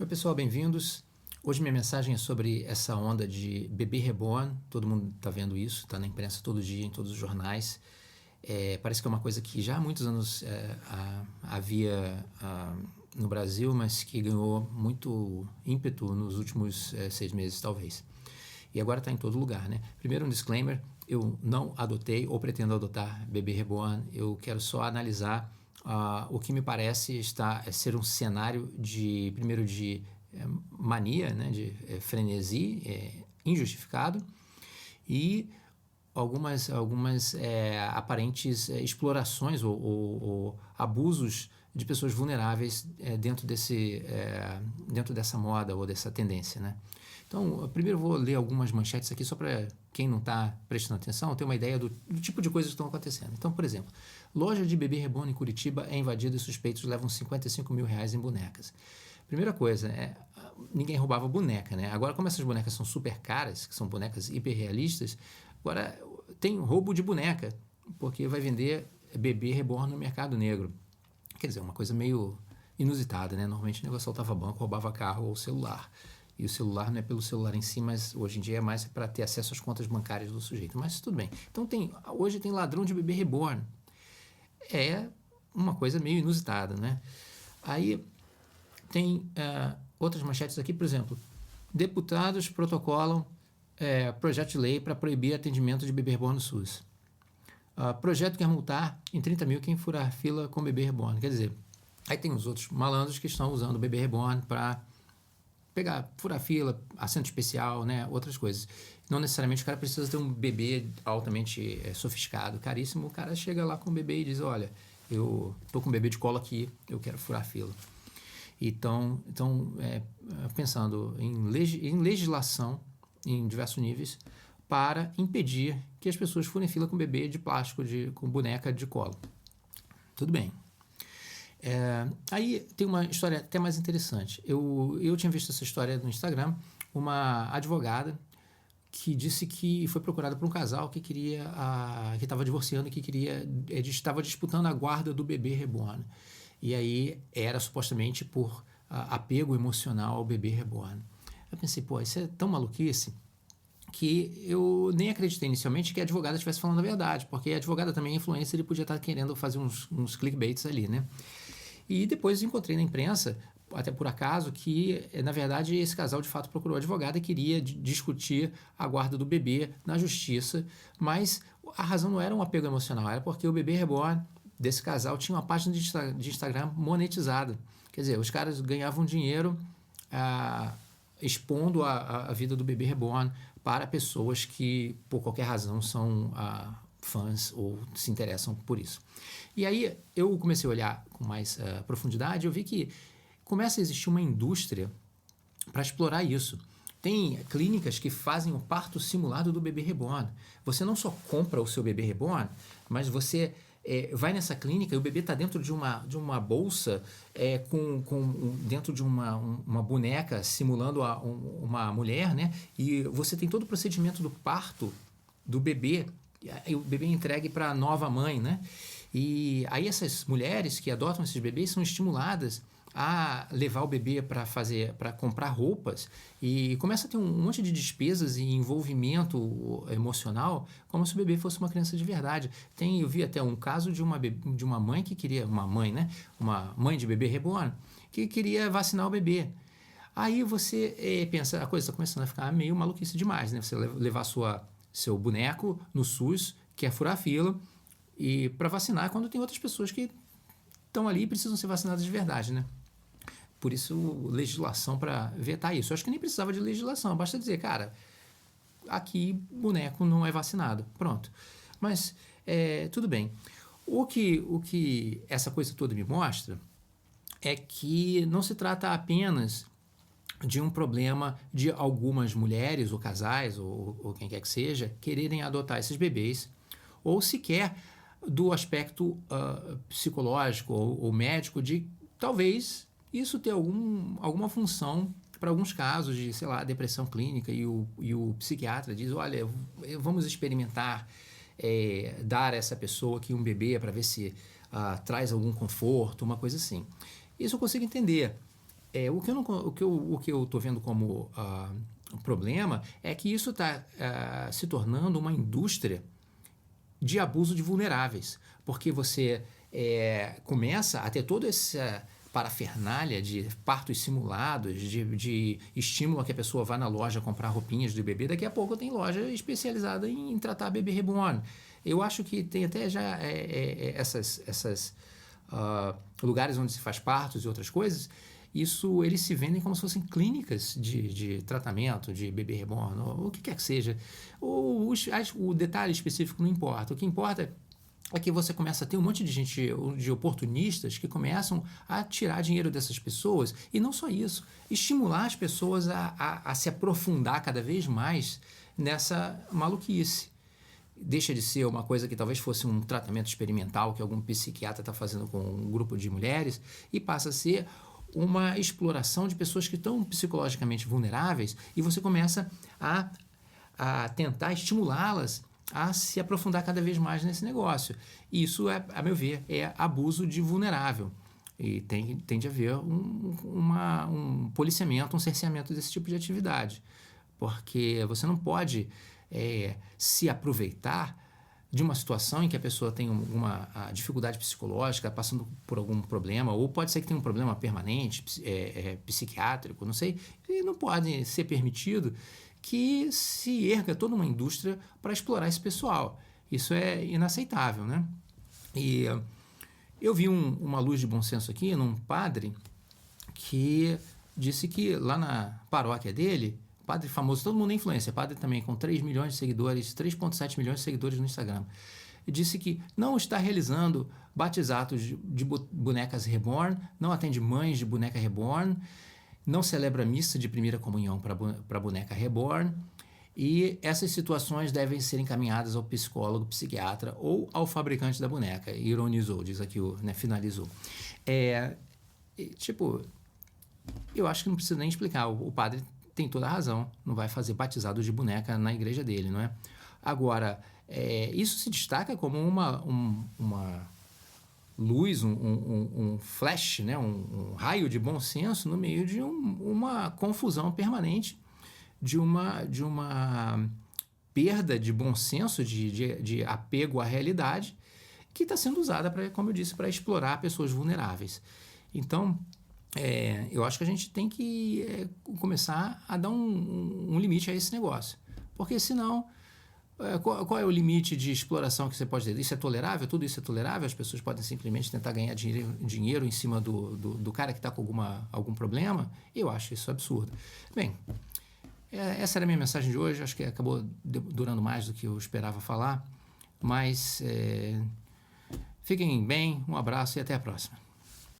Oi pessoal, bem-vindos. Hoje minha mensagem é sobre essa onda de bebê reborn. Todo mundo está vendo isso, está na imprensa todo dia, em todos os jornais. Parece que é uma coisa que já há muitos anos havia no Brasil, mas que ganhou muito ímpeto nos últimos 6 meses, talvez. E agora está em todo lugar, né? Primeiro um disclaimer, eu não adotei ou pretendo adotar bebê reborn. Eu quero só analisar o que me parece ser um cenário de, primeiro, de mania, né, de frenesi injustificado e algumas aparentes explorações ou abusos de pessoas vulneráveis dentro dessa moda ou dessa tendência, né? Então, primeiro eu vou ler algumas manchetes aqui só para quem não está prestando atenção ter uma ideia do tipo de coisas que estão acontecendo. Então, por exemplo, loja de bebê reborn em Curitiba é invadida e suspeitos levam R$55 mil em bonecas. Primeira coisa, ninguém roubava boneca, né? Agora, como essas bonecas são super caras, que são bonecas hiperrealistas, agora tem roubo de boneca, porque vai vender bebê reborn no mercado negro. Quer dizer, uma coisa meio inusitada, né? Normalmente o negócio assaltava banco, roubava carro ou celular. E o celular não é pelo celular em si, mas hoje em dia é mais para ter acesso às contas bancárias do sujeito. Mas tudo bem. Então hoje tem ladrão de bebê reborn. É uma coisa meio inusitada, né? Aí tem outras manchetes aqui, por exemplo, deputados protocolam projeto de lei para proibir atendimento de bebê reborn no SUS. Projeto quer multar em 30 mil quem furar fila com bebê reborn. Quer dizer, aí tem os outros malandros que estão usando o bebê reborn para furar fila, assento especial, né, outras coisas. Não necessariamente o cara precisa ter um bebê altamente sofisticado, caríssimo. O cara chega lá com o bebê e diz, olha, eu tô com um bebê de colo aqui, eu quero furar fila. Então pensando em legislação em diversos níveis para impedir que as pessoas furem fila com bebê de plástico, com boneca de colo. Tudo bem. Aí tem uma história até mais interessante. Eu tinha visto essa história no Instagram, uma advogada que disse que foi procurada por um casal que estava divorciando e que estava disputando a guarda do bebê reborn. E aí era supostamente por apego emocional ao bebê reborn. Eu pensei, isso é tão maluquice que eu nem acreditei inicialmente que a advogada estivesse falando a verdade, porque a advogada também é influencer e podia estar querendo fazer uns clickbaits ali, né? E depois encontrei na imprensa, até por acaso, que na verdade esse casal de fato procurou a advogada e queria discutir a guarda do bebê na justiça, mas a razão não era um apego emocional, era porque o bebê reborn desse casal tinha uma página de Instagram monetizada. Quer dizer, os caras ganhavam dinheiro expondo a vida do bebê reborn para pessoas que, por qualquer razão, são fãs ou se interessam por isso. E aí eu comecei a olhar com mais profundidade e eu vi que começa a existir uma indústria para explorar isso. Tem clínicas que fazem o parto simulado do bebê reborn. Você não só compra o seu bebê reborn, mas você vai nessa clínica e o bebê está dentro de uma bolsa dentro de uma boneca simulando uma mulher, né? E você tem todo o procedimento do parto do bebê e o bebê é entregue para a nova mãe, né? E aí essas mulheres que adotam esses bebês são estimuladas a levar o bebê para comprar roupas e começa a ter um monte de despesas e envolvimento emocional como se o bebê fosse uma criança de verdade. Eu vi até um caso de uma mãe que queria, uma mãe de bebê reborn, que queria vacinar o bebê. Aí você pensa, a coisa está começando a ficar meio maluquice demais, né? Você levar seu boneco no SUS, quer furar fila, e para vacinar quando tem outras pessoas que estão ali e precisam ser vacinadas de verdade, né? Por isso, legislação para vetar isso. Eu acho que nem precisava de legislação, basta dizer, cara, aqui boneco não é vacinado. Pronto. Mas, tudo bem. O que essa coisa toda me mostra é que não se trata apenas de um problema de algumas mulheres ou casais ou quem quer que seja quererem adotar esses bebês ou sequer do aspecto psicológico ou médico de talvez isso ter alguma função para alguns casos de, sei lá, depressão clínica e o psiquiatra diz, olha, vamos experimentar dar a essa pessoa aqui um bebê para ver se traz algum conforto, uma coisa assim. Isso eu consigo entender. O que eu estou vendo como um problema é que isso está se tornando uma indústria de abuso de vulneráveis, porque você começa a ter toda essa parafernália de partos simulados, de estímulo a que a pessoa vá na loja comprar roupinhas de bebê. Daqui a pouco tem loja especializada em tratar bebê reborn. Eu acho que tem até já essas lugares onde se faz partos e outras coisas. Isso, eles se vendem como se fossem clínicas de tratamento de bebê reborn, ou o que quer que seja. O detalhe específico não importa. O que importa é que você começa a ter um monte de gente, de oportunistas, que começam a tirar dinheiro dessas pessoas. E não só isso, estimular as pessoas a se aprofundar cada vez mais nessa maluquice. Deixa de ser uma coisa que talvez fosse um tratamento experimental que algum psiquiatra está fazendo com um grupo de mulheres e passa a ser uma exploração de pessoas que estão psicologicamente vulneráveis, e você começa a tentar estimulá-las a se aprofundar cada vez mais nesse negócio. Isso, a meu ver, é abuso de vulnerável. E tem de haver um policiamento, um cerceamento desse tipo de atividade. Porque você não pode se aproveitar de uma situação em que a pessoa tem uma dificuldade psicológica, passando por algum problema, ou pode ser que tenha um problema permanente, psiquiátrico, não sei, e não pode ser permitido que se erga toda uma indústria para explorar esse pessoal. Isso é inaceitável, né? E eu vi uma luz de bom senso aqui num padre que disse que lá na paróquia dele, padre famoso, todo mundo é influencer, padre também com 3 milhões de seguidores, 3,7 milhões de seguidores no Instagram, disse que não está realizando batizados de bonecas reborn, não atende mães de boneca reborn, não celebra missa de primeira comunhão para boneca reborn, e essas situações devem ser encaminhadas ao psicólogo, psiquiatra ou ao fabricante da boneca. Ironizou, diz aqui, finalizou. Eu acho que não precisa nem explicar, o padre tem toda a razão, não vai fazer batizado de boneca na igreja dele, não é? Agora, isso se destaca como uma luz, um flash, né? um raio de bom senso no meio de uma confusão permanente, de uma perda de bom senso, de apego à realidade, que está sendo usada, como eu disse, para explorar pessoas vulneráveis. Então, eu acho que a gente tem que começar a dar um limite a esse negócio. Porque senão, qual é o limite de exploração que você pode ter? Isso é tolerável? Tudo isso é tolerável? As pessoas podem simplesmente tentar ganhar dinheiro em cima do cara que está com algum problema? Eu acho isso absurdo. Bem, essa era a minha mensagem de hoje. Acho que acabou durando mais do que eu esperava falar. Mas fiquem bem, um abraço e até a próxima.